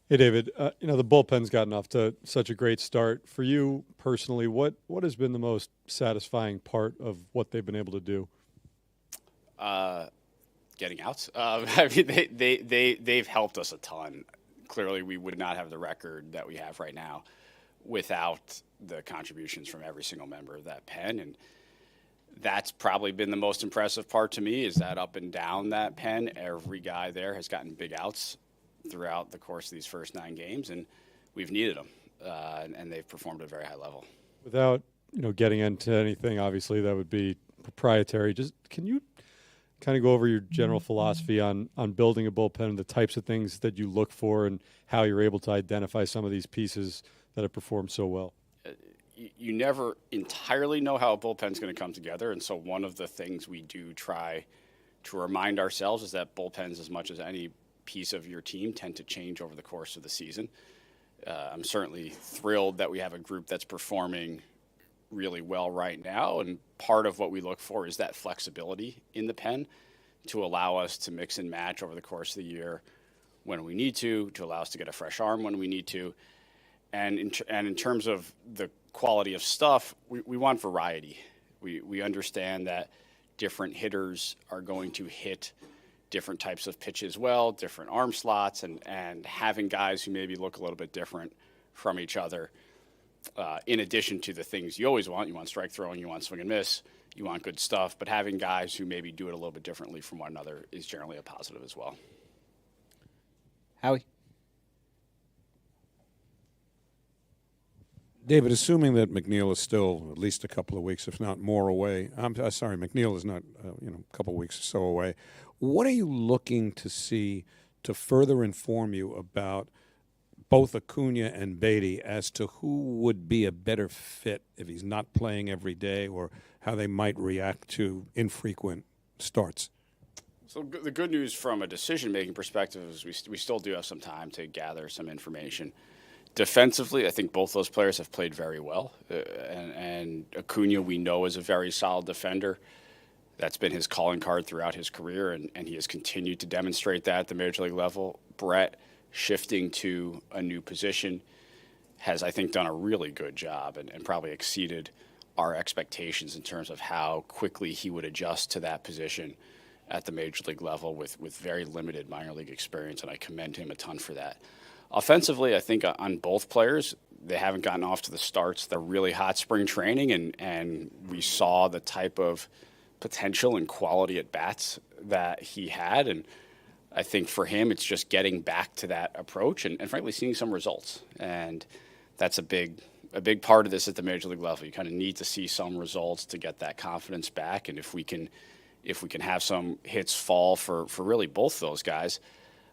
Hey, David. The bullpen's gotten off to such a great start. For you personally, what has been the most satisfying part of what they've been able to do? Uh, Getting outs. I mean, they've helped us a ton. Clearly, we would not have the record that we have right now without the contributions from every single member of that pen, and that's probably been the most impressive part to me. Is that up and down that pen, every guy there has gotten big outs throughout the course of these first 9 games, and we've needed them, and they've performed at a very high level. Without getting into anything, obviously that would be proprietary. Just can you kind of go over your general philosophy on building a bullpen and the types of things that you look for and how you're able to identify some of these pieces that have performed so well? You never entirely know how a bullpen's going to come together, and so one of the things we do try to remind ourselves is that bullpens, as much as any piece of your team, tend to change over the course of the season. I'm certainly thrilled that we have a group that's performing really well right now, and part of what we look for is that flexibility in the pen to allow us to mix and match over the course of the year when we need to allow us to get a fresh arm when we need to. And in terms of the quality of stuff, we want variety. We understand that different hitters are going to hit different types of pitches well, different arm slots, and having guys who maybe look a little bit different from each other, in addition to the things you always want. You want strike throwing, you want swing and miss, you want good stuff, but having guys who maybe do it a little bit differently from one another is generally a positive as well. Howie? David, assuming that McNeil is still at least a couple of weeks, if not more, away. I'm sorry, McNeil is not, a couple of weeks or so away. What are you looking to see to further inform you about both Acuna and Beatty as to who would be a better fit if he's not playing every day, or how they might react to infrequent starts? So the good news from a decision-making perspective is we still do have some time to gather some information. Defensively, I think both those players have played very well. And Acuna, we know, is a very solid defender. That's been his calling card throughout his career, and he has continued to demonstrate that at the major league level. Brett, shifting to a new position, has, I think, done a really good job and probably exceeded our expectations in terms of how quickly he would adjust to that position at the major league level with very limited minor league experience, and I commend him a ton for that. Offensively, I think on both players, they haven't gotten off to the starts. They're really hot spring training, and we saw the type of potential and quality at bats that he had. And I think for him, it's just getting back to that approach and frankly, seeing some results. And that's a big part of this at the major league level. You kind of need to see some results to get that confidence back. And if we can have some hits fall for really both those guys,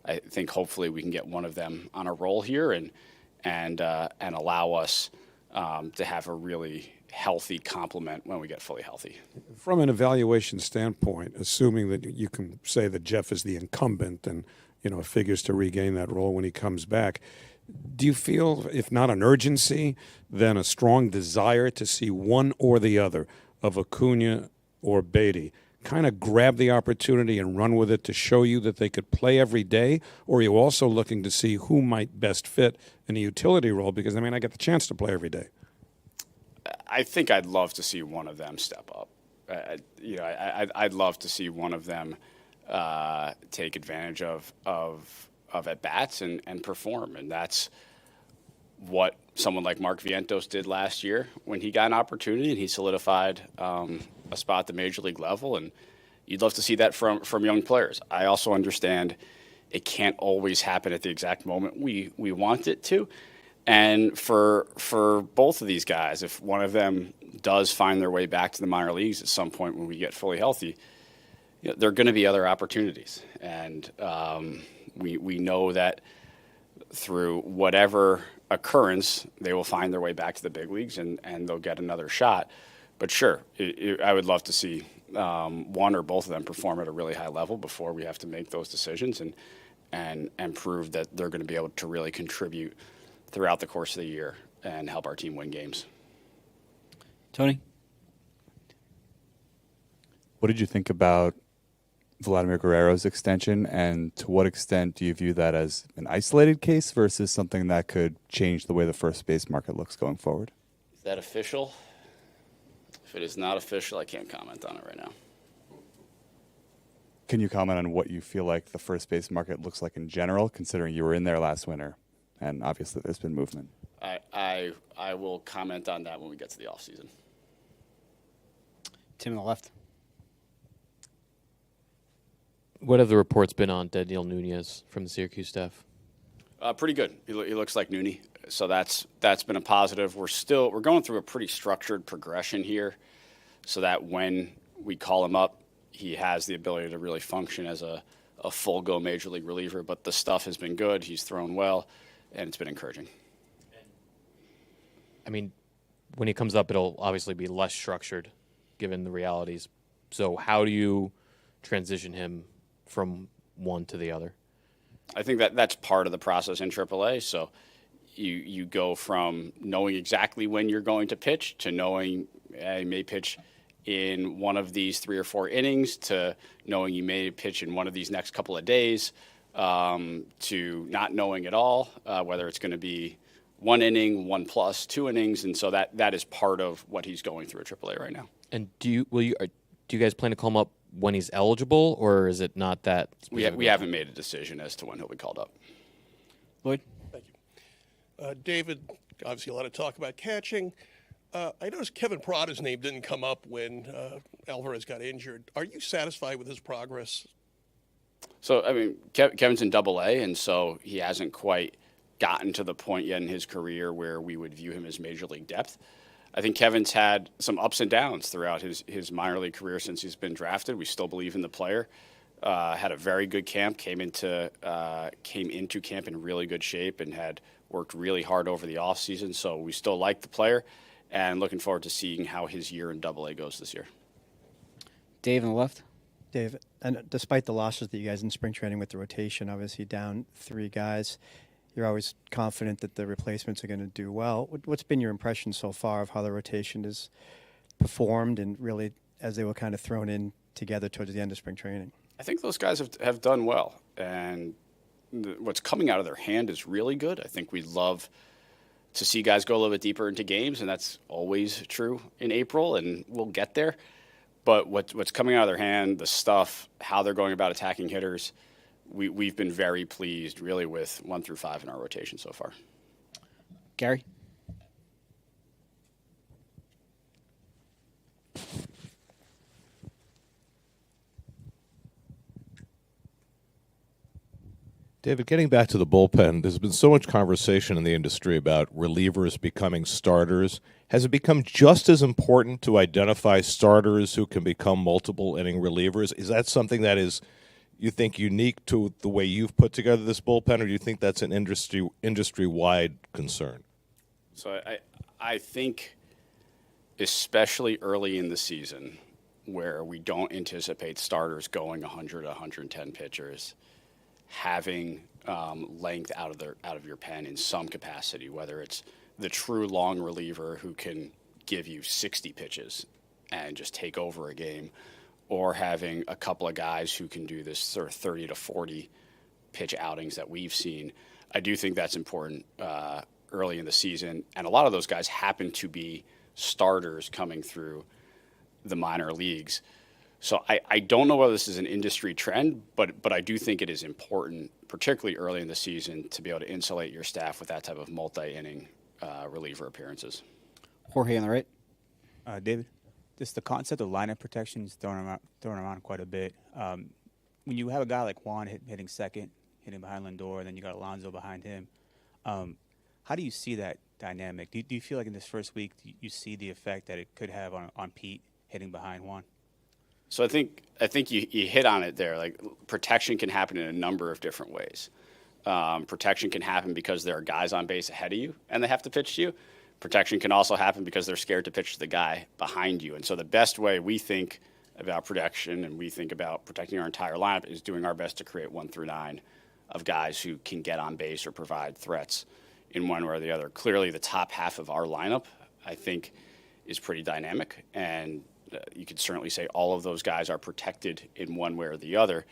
I think hopefully we can get one of them on a roll here and allow us to have a really healthy complement when we get fully healthy. From an evaluation standpoint, assuming that you can say that Jeff is the incumbent and figures to regain that role when he comes back, do you feel, if not an urgency, then a strong desire to see one or the other of Acuna or Beatty kind of grab the opportunity and run with it to show you that they could play every day? Or are you also looking to see who might best fit in a utility role? Because, I get the chance to play every day. I think I'd love to see one of them step up. I'd love to see one of them take advantage of at-bats and perform. And that's what someone like Mark Vientos did last year when he got an opportunity and he solidified a spot at the major league level. And you'd love to see that from young players. I also understand it can't always happen at the exact moment we want it to. And for both of these guys, if one of them does find their way back to the minor leagues at some point when we get fully healthy, there are going to be other opportunities. And we know that through whatever occurrence, they will find their way back to the big leagues and they'll get another shot. But sure, I would love to see one or both of them perform at a really high level before we have to make those decisions and prove that they're going to be able to really contribute throughout the course of the year and help our team win games. Tony? What did you think about Vladimir Guerrero's extension, and to what extent do you view that as an isolated case versus something that could change the way the first base market looks going forward? Is that official? If it is not official, I can't comment on it right now. Can you comment on what you feel like the first base market looks like in general, considering you were in there last winter, and obviously there's been movement? I will comment on that when we get to the offseason. Tim on the left. What have the reports been on Daniel Nunez from the Syracuse staff? Pretty good. He looks like Nooney, so that's been a positive. We're going through a pretty structured progression here, so that when we call him up, he has the ability to really function as a full go major league reliever. But the stuff has been good. He's thrown well, and it's been encouraging. I mean, when he comes up, it'll obviously be less structured, given the realities. So how do you transition him from one to the other? I think that's part of the process in AAA. So you go from knowing exactly when you're going to pitch to knowing you may pitch in one of these 3 or 4 innings to knowing you may pitch in one of these next couple of days to not knowing at all whether it's going to be 1 inning, 1+, 2 innings. And so that is part of what he's going through at AAA right now. And do you guys plan to call him up when he's eligible, or is it not that specific? We haven't made a decision as to when he'll be called up. Lloyd. Thank you. David, obviously a lot of talk about catching. I noticed Kevin Parada's name didn't come up when Alvarez got injured. Are you satisfied with his progress? So, I mean, Kevin's in Double-A, and so he hasn't quite gotten to the point yet in his career where we would view him as major league depth. I think Kevin's had some ups and downs throughout his minor league career since he's been drafted. We still believe in the player. Had a very good camp, came into camp in really good shape, and had worked really hard over the offseason. So we still like the player, and looking forward to seeing how his year in Double-A goes this year. Dave on the left. Dave, and despite the losses that you guys in spring training with the rotation, obviously down 3 guys, you're always confident that the replacements are going to do well. What's been your impression so far of how the rotation has performed and really as they were kind of thrown in together towards the end of spring training? I think those guys have done well, and what's coming out of their hand is really good. I think we'd love to see guys go a little bit deeper into games, and that's always true in April, and we'll get there. But what's coming out of their hand, the stuff, how they're going about attacking hitters, we've been very pleased, really, with 1 through 5 in our rotation so far. Gary. David, getting back to the bullpen, there's been so much conversation in the industry about relievers becoming starters. Has it become just as important to identify starters who can become multiple inning relievers? Is that something that is, you think, unique to the way you've put together this bullpen, or do you think that's an industry-wide concern? So I think, especially early in the season, where we don't anticipate starters going 100, 110 pitchers, having length out of your pen in some capacity, whether it's the true long reliever who can give you 60 pitches and just take over a game, or having a couple of guys who can do this sort of 30 to 40 pitch outings that we've seen. I do think that's important early in the season, and a lot of those guys happen to be starters coming through the minor leagues. So I don't know whether this is an industry trend, but I do think it is important, particularly early in the season, to be able to insulate your staff with that type of multi-inning reliever appearances. Jorge on the right. David, just the concept of lineup protection is thrown around quite a bit. When you have a guy like Juan hitting second, hitting behind Lindor, and then you got Alonso behind him, how do you see that dynamic? Do you feel like in this first week you see the effect that it could have on Pete hitting behind Juan? So I think you hit on it there. Like, protection can happen in a number of different ways. Protection can happen because there are guys on base ahead of you and they have to pitch to you. Protection can also happen because they're scared to pitch to the guy behind you. And so the best way we think about protection and we think about protecting our entire lineup is doing our best to create 1 through 9 of guys who can get on base or provide threats in one way or the other. Clearly, the top half of our lineup, I think, is pretty dynamic, and You could certainly say all of those guys are protected in one way or the other.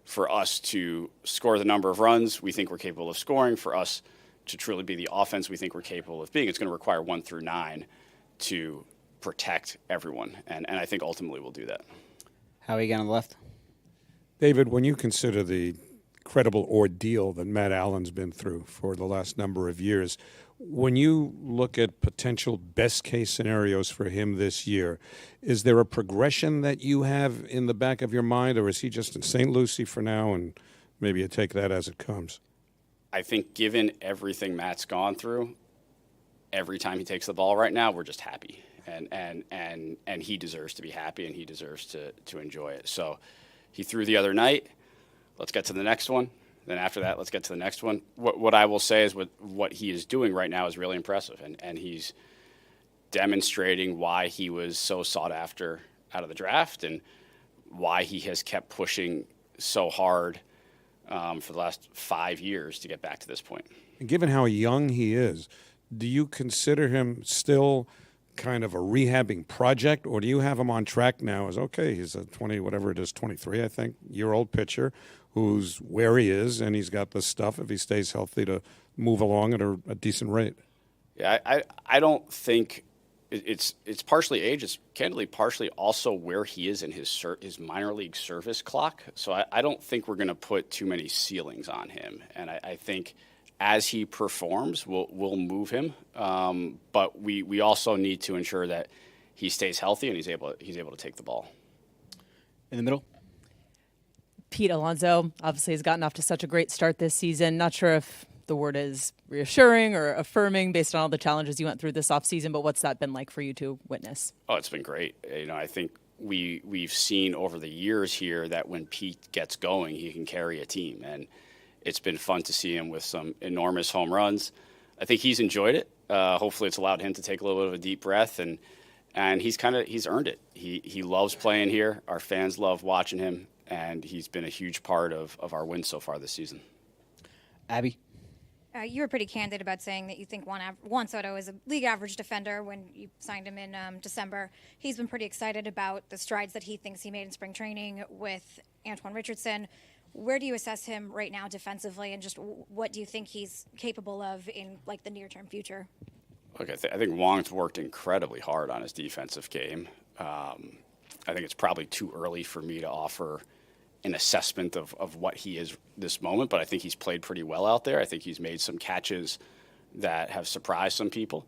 For us to score the number of runs we think we're capable of scoring, for us to truly be the offense we think we're capable of being, it's going to require 1 through 9 to protect everyone. And I think ultimately we'll do that. Howie again on the left. David, when you consider the credible ordeal that Matt Allen's been through for the last number of years, when you look at potential best-case scenarios for him this year, is there a progression that you have in the back of your mind, or is he just in St. Lucie for now and maybe you take that as it comes? I think given everything Matt's gone through, every time he takes the ball right now, we're just happy. And he deserves to be happy, and he deserves to enjoy it. So he threw the other night. Let's get to the next one. Then after that, let's get to the next one. What I will say is what he is doing right now is really impressive, and he's demonstrating why he was so sought after out of the draft and why he has kept pushing so hard for the last 5 years to get back to this point. And given how young he is, do you consider him still kind of a rehabbing project, or do you have him on track now as, okay, he's a 23, I think, year-old pitcher who's where he is, and he's got the stuff, if he stays healthy, to move along at a decent rate? Yeah, I don't think it's partially age. It's candidly partially also where he is in his minor league service clock. So I don't think we're going to put too many ceilings on him. And I think as he performs, we'll move him. But we also need to ensure that he stays healthy and he's able to take the ball. In the middle. Pete Alonso obviously has gotten off to such a great start this season. Not sure if the word is reassuring or affirming based on all the challenges you went through this offseason, but what's that been like for you to witness? Oh, it's been great. I think we've seen over the years here that when Pete gets going, he can carry a team, and it's been fun to see him with some enormous home runs. I think he's enjoyed it. Hopefully, it's allowed him to take a little bit of a deep breath, and he's earned it. He loves playing here. Our fans love watching him, and he's been a huge part of our wins so far this season. Abby. You were pretty candid about saying that you think Juan Soto is a league average defender when you signed him in December. He's been pretty excited about the strides that he thinks he made in spring training with Antoine Richardson. Where do you assess him right now defensively, and just what do you think he's capable of in like the near-term future? Look, I think Juan's worked incredibly hard on his defensive game. I think it's probably too early for me to offer an assessment of what he is this moment, but I think he's played pretty well out there. I think he's made some catches that have surprised some people.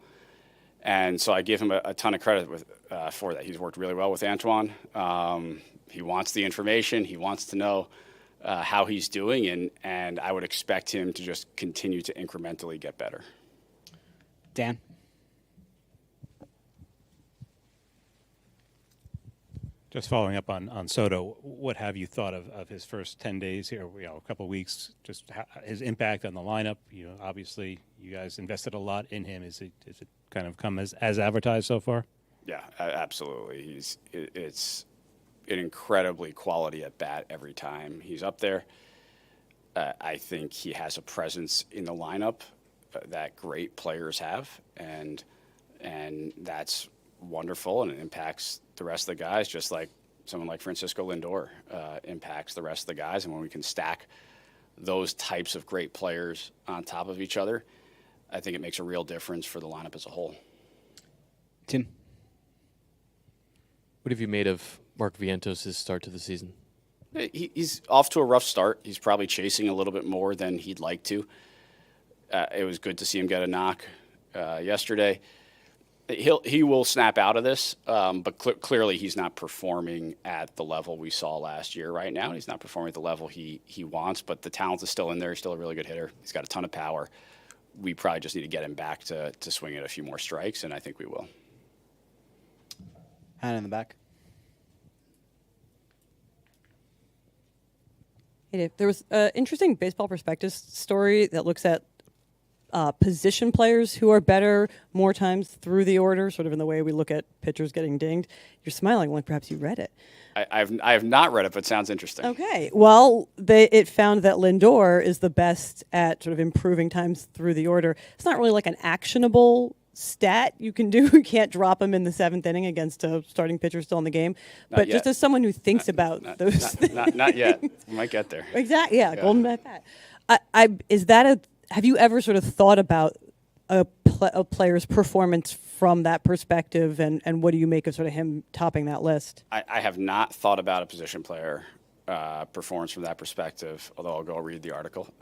And so I give him a ton of credit for that. He's worked really well with Antoine. He wants the information. He wants to know how he's doing, and I would expect him to just continue to incrementally get better. Dan. Just following up on Soto, what have you thought of his first 10 days here, a couple of weeks, just his impact on the lineup? Obviously you guys invested a lot in him. Is it kind of come as advertised so far? Yeah, absolutely. It's an incredibly quality at bat every time he's up there. I think he has a presence in the lineup that great players have, and that's wonderful, and it impacts the rest of the guys, just like someone like Francisco Lindor impacts the rest of the guys. And when we can stack those types of great players on top of each other, I think it makes a real difference for the lineup as a whole. Tim. What have you made of Mark Vientos' start to the season? He's off to a rough start. He's probably chasing a little bit more than he'd like to. It was good to see him get a knock yesterday. He will snap out of this, but clearly he's not performing at the level we saw last year right now. He's not performing at the level he wants, but the talent is still in there. He's still a really good hitter. He's got a ton of power. We probably just need to get him back to swing at a few more strikes, and I think we will. Hannah in the back. Hey Dave, there was an interesting baseball prospectus story that looks at position players who are better more times through the order, sort of in the way we look at pitchers getting dinged. You're smiling like perhaps you read it. I have not read it, but it sounds interesting. Okay. Well, it found that Lindor is the best at sort of improving times through the order. It's not really like an actionable stat you can do. You can't drop him in the 7th inning against a starting pitcher still in the game. But yet. just as someone who thinks about those things. Not yet. We might get there. Exactly. Yeah, golden bat. Have you ever sort of thought about a player's performance from that perspective, and what do you make of sort of him topping that list? I have not thought about a position player performance from that perspective, although I'll go read the article.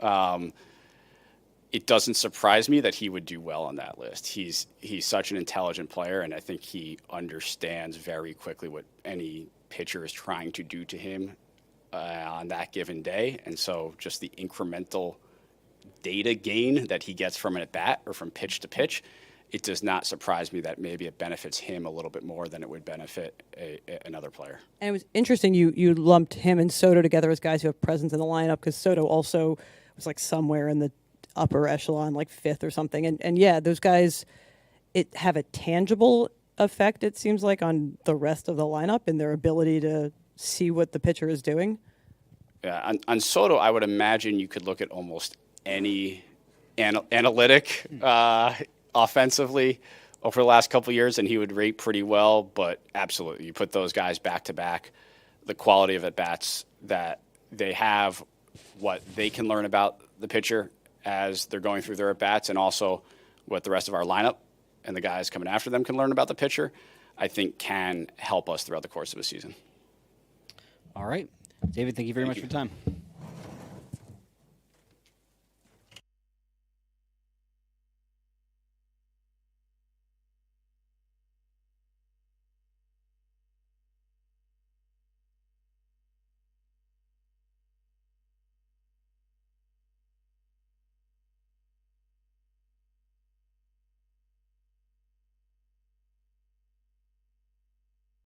It doesn't surprise me that he would do well on that list. He's such an intelligent player, and I think he understands very quickly what any pitcher is trying to do to him on that given day. And so just the incremental data gain that he gets from an at-bat or from pitch to pitch, it does not surprise me that maybe it benefits him a little bit more than it would benefit another player. And it was interesting you lumped him and Soto together as guys who have presence in the lineup, because Soto also was like somewhere in the upper echelon, like 5th or something. And yeah, those guys, it have a tangible effect, it seems like, on the rest of the lineup and their ability to see what the pitcher is doing. Yeah, on Soto, I would imagine you could look at almost any analytic offensively over the last couple of years, and he would rate pretty well. But absolutely, you put those guys back to back, the quality of at-bats that they have, what they can learn about the pitcher as they're going through their at-bats, and also what the rest of our lineup and the guys coming after them can learn about the pitcher, I think can help us throughout the course of a season. All right. David, thank you very much for your time.